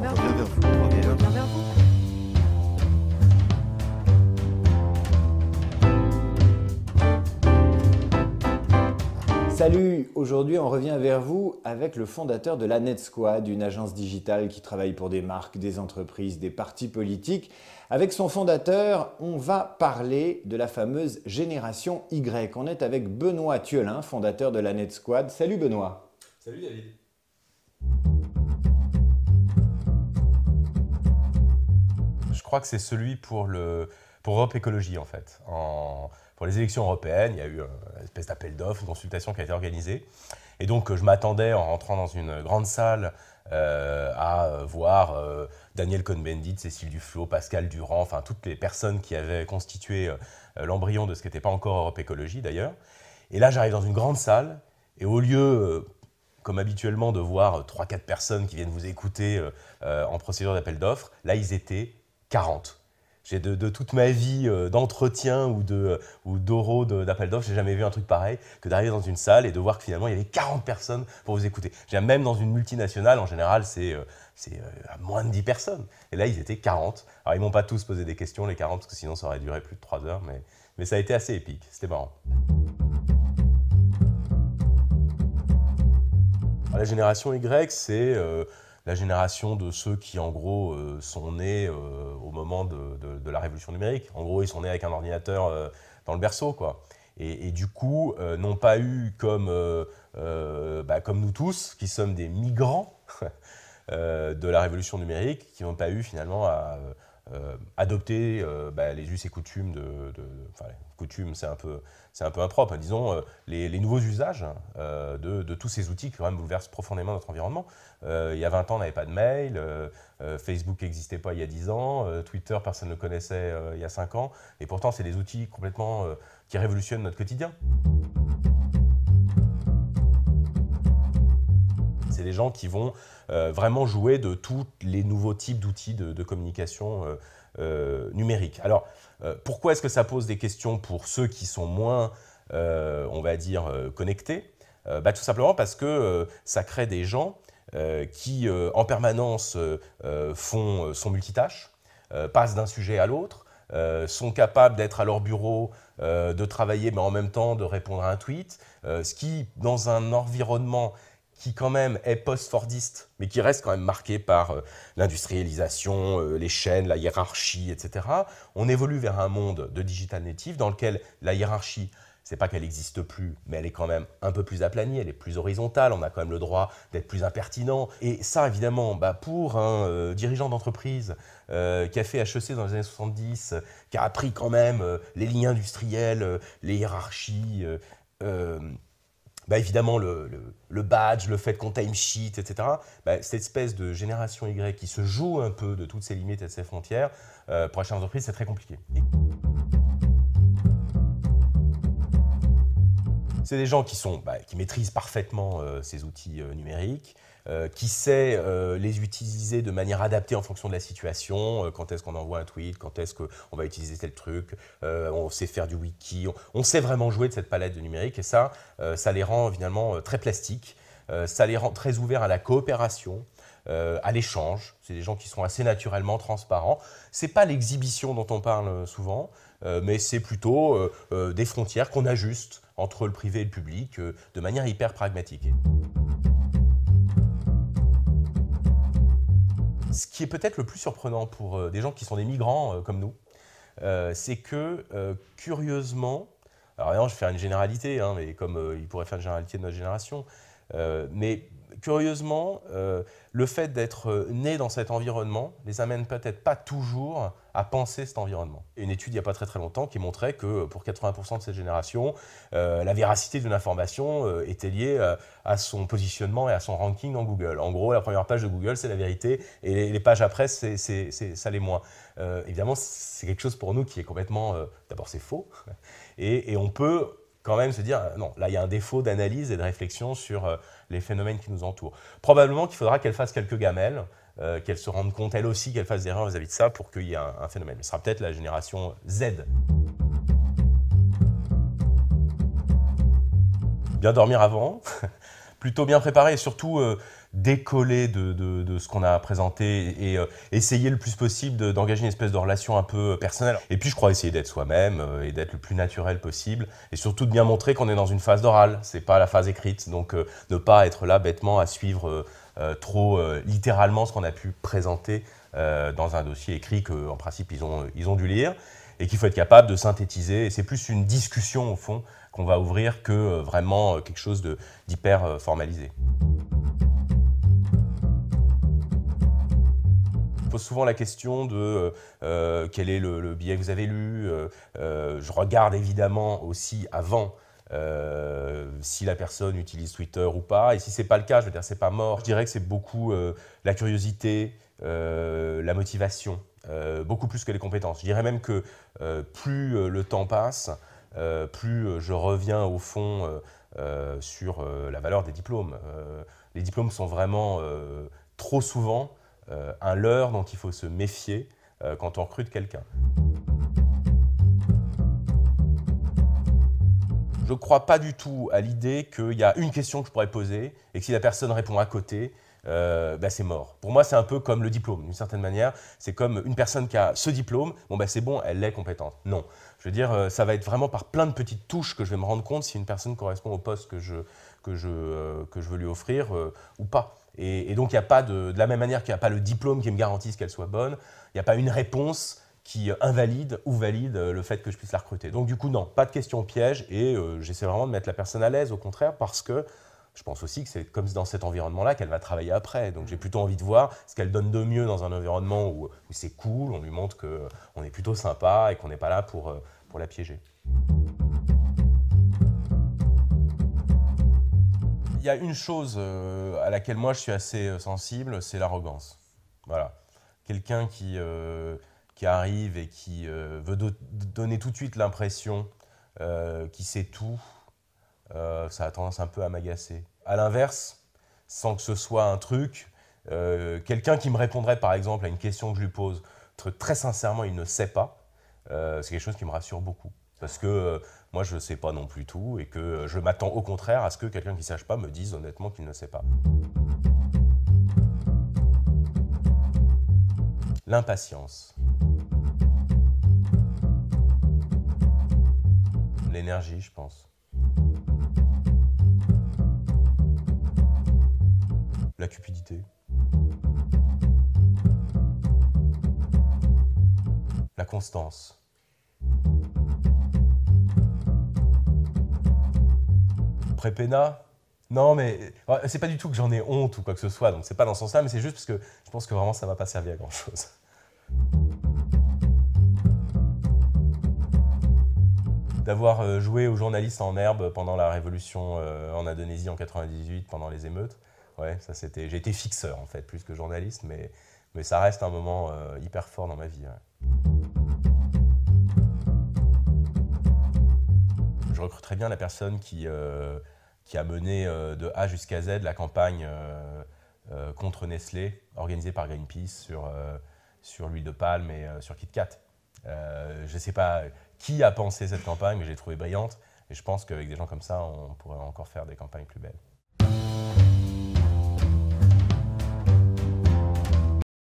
vers On vous. revient vers vous. On On revient. revient vers vous. Salut, aujourd'hui on revient vers vous avec le fondateur de la NetSquad, une agence digitale qui travaille pour des marques, des entreprises, des partis politiques. Avec son fondateur, on va parler de la fameuse génération Y. On est avec Benoît Thiolin, fondateur de la NetSquad. Salut Benoît. Salut David. Je crois que c'est celui pour Europe Écologie en fait. Pour les élections européennes, il y a eu une espèce d'appel d'offres, une consultation qui a été organisée. Et donc je m'attendais en rentrant dans une grande salle à voir Daniel Cohn-Bendit, Cécile Duflot, Pascal Durand, enfin toutes les personnes qui avaient constitué l'embryon de ce qui n'était pas encore Europe Écologie d'ailleurs. Et là j'arrive dans une grande salle et au lieu, comme habituellement, de voir 3-4 personnes qui viennent vous écouter en procédure d'appel d'offres, là ils étaient 40. J'ai de toute ma vie d'entretien ou d'oraux d'appel d'offres, j'ai jamais vu un truc pareil que d'arriver dans une salle et de voir que finalement il y avait 40 personnes pour vous écouter. Même dans une multinationale, en général, c'est à moins de 10 personnes. Et là, ils étaient 40. Alors, ils m'ont pas tous posé des questions, les 40, parce que sinon ça aurait duré plus de 3 heures, mais ça a été assez épique, c'était marrant. Alors, la génération Y, c'est la génération de ceux qui, en gros, sont nés au moment de la révolution numérique. En gros, ils sont nés avec un ordinateur dans le berceau, quoi. Et du coup, n'ont pas eu, comme nous tous, qui sommes des migrants de la révolution numérique, qui n'ont pas eu, finalement, à adopter les us et coutumes enfin, les coutumes, c'est un peu impropre, hein, disons, les nouveaux usages de tous ces outils qui quand même bouleversent profondément notre environnement. Il y a 20 ans, on n'avait pas de mail, Facebook n'existait pas il y a 10 ans, Twitter, personne ne le connaissait il y a 5 ans, et pourtant, c'est des outils complètement qui révolutionnent notre quotidien. C'est des gens qui vont vraiment jouer de tous les nouveaux types d'outils de communication numérique. Alors, pourquoi est-ce que ça pose des questions pour ceux qui sont moins, on va dire, connectés ? Tout simplement parce que ça crée des gens qui, en permanence, sont multitâches, passent d'un sujet à l'autre, sont capables d'être à leur bureau, de travailler, mais en même temps de répondre à un tweet, ce qui, dans un environnement qui quand même est post-fordiste, mais qui reste quand même marqué par l'industrialisation, les chaînes, la hiérarchie, etc. On évolue vers un monde de digital native dans lequel la hiérarchie, c'est pas qu'elle n'existe plus, mais elle est quand même un peu plus aplanie, elle est plus horizontale, on a quand même le droit d'être plus impertinent. Et ça, évidemment, pour un dirigeant d'entreprise qui a fait HEC dans les années 70, qui a appris quand même les lignes industrielles, les hiérarchies, évidemment, le badge, le fait qu'on timesheet, etc. Cette espèce de génération Y qui se joue un peu de toutes ces limites et de ces frontières, pour la chaîne d'entreprise, c'est très compliqué. C'est des gens qui maîtrisent parfaitement ces outils numériques, qui sait les utiliser de manière adaptée en fonction de la situation, quand est-ce qu'on envoie un tweet, quand est-ce qu'on va utiliser tel truc, on sait faire du wiki, on sait vraiment jouer de cette palette de numérique et ça les rend finalement très plastiques, ça les rend très ouverts à la coopération, à l'échange. C'est des gens qui sont assez naturellement transparents. C'est pas l'exhibition dont on parle souvent, mais c'est plutôt des frontières qu'on ajuste entre le privé et le public de manière hyper pragmatique. Ce qui est peut-être le plus surprenant pour des gens qui sont des migrants comme nous, c'est que, curieusement, alors évidemment, je vais faire une généralité, hein, mais comme il pourrait faire une généralité de notre génération, mais curieusement, le fait d'être né dans cet environnement les amène peut-être pas toujours à penser cet environnement. Une étude il n'y a pas très longtemps qui montrait que pour 80% de cette génération, la véracité d'une information était liée à son positionnement et à son ranking dans Google. En gros, la première page de Google, c'est la vérité, et les pages après, ça l'est moins. Évidemment, c'est quelque chose pour nous qui est complètement... D'abord, c'est faux, et on peut quand même se dire, non, là il y a un défaut d'analyse et de réflexion sur les phénomènes qui nous entourent. Probablement qu'il faudra qu'elle fasse quelques gamelles, qu'elle se rende compte elle aussi qu'elle fasse des erreurs vis-à-vis de ça pour qu'il y ait un phénomène. Mais ce sera peut-être la génération Z. Bien dormir avant, plutôt bien préparé et surtout décoller de ce qu'on a présenté et essayer le plus possible d'engager une espèce de relation un peu personnelle. Et puis je crois essayer d'être soi-même et d'être le plus naturel possible et surtout de bien montrer qu'on est dans une phase d'oral, c'est pas la phase écrite, donc ne pas être là bêtement à suivre trop littéralement ce qu'on a pu présenter dans un dossier écrit qu'en principe ils ont dû lire et qu'il faut être capable de synthétiser. Et c'est plus une discussion au fond qu'on va ouvrir que vraiment quelque chose d'hyper formalisé. Je pose souvent la question de quel est le billet que vous avez lu. Je regarde évidemment aussi avant si la personne utilise Twitter ou pas. Et si ce n'est pas le cas, je veux dire, c'est pas mort. Je dirais que c'est beaucoup la curiosité, la motivation, beaucoup plus que les compétences. Je dirais même que plus le temps passe, plus je reviens au fond sur la valeur des diplômes. Les diplômes sont vraiment trop souvent un leurre dont il faut se méfier quand on recrute quelqu'un. Je ne crois pas du tout à l'idée qu'il y a une question que je pourrais poser et que si la personne répond à côté, c'est mort. Pour moi, c'est un peu comme le diplôme, d'une certaine manière. C'est comme une personne qui a ce diplôme, c'est bon, elle est compétente. Non. Je veux dire, ça va être vraiment par plein de petites touches que je vais me rendre compte si une personne correspond au poste que je veux lui offrir ou pas. Et donc, il n'y a pas de la même manière qu'il n'y a pas le diplôme qui me garantisse qu'elle soit bonne, il n'y a pas une réponse qui invalide ou valide le fait que je puisse la recruter. Donc du coup, non, pas de question piège et j'essaie vraiment de mettre la personne à l'aise, au contraire, parce que je pense aussi que c'est comme dans cet environnement-là qu'elle va travailler après. Donc j'ai plutôt envie de voir ce qu'elle donne de mieux dans un environnement où c'est cool, on lui montre qu'on est plutôt sympa et qu'on n'est pas là pour la piéger. Il y a une chose à laquelle moi je suis assez sensible, c'est l'arrogance. Voilà. Quelqu'un qui arrive et qui veut donner tout de suite l'impression qu'il sait tout, ça a tendance un peu à m'agacer. À l'inverse, sans que ce soit un truc, quelqu'un qui me répondrait par exemple à une question que je lui pose, très sincèrement il ne sait pas, c'est quelque chose qui me rassure beaucoup. Parce que moi je ne sais pas non plus tout et que je m'attends au contraire à ce que quelqu'un qui ne sache pas me dise honnêtement qu'il ne sait pas. L'impatience. L'énergie, je pense. La cupidité. La constance. Prépéna? Non, mais c'est pas du tout que j'en ai honte ou quoi que ce soit, donc c'est pas dans ce sens-là, mais c'est juste parce que je pense que vraiment ça m'a pas servi à grand-chose. D'avoir joué aux journalistes en herbe pendant la révolution en Indonésie en 98, pendant les émeutes. Ouais, ça c'était. J'ai été fixeur en fait, plus que journaliste, mais ça reste un moment hyper fort dans ma vie. Ouais. Je recruterais bien la personne qui a mené de A jusqu'à Z la campagne contre Nestlé, organisée par Greenpeace sur l'huile de palme et sur KitKat. Je ne sais pas qui a pensé cette campagne, mais j'ai trouvé brillante. Et je pense qu'avec des gens comme ça, on pourrait encore faire des campagnes plus belles.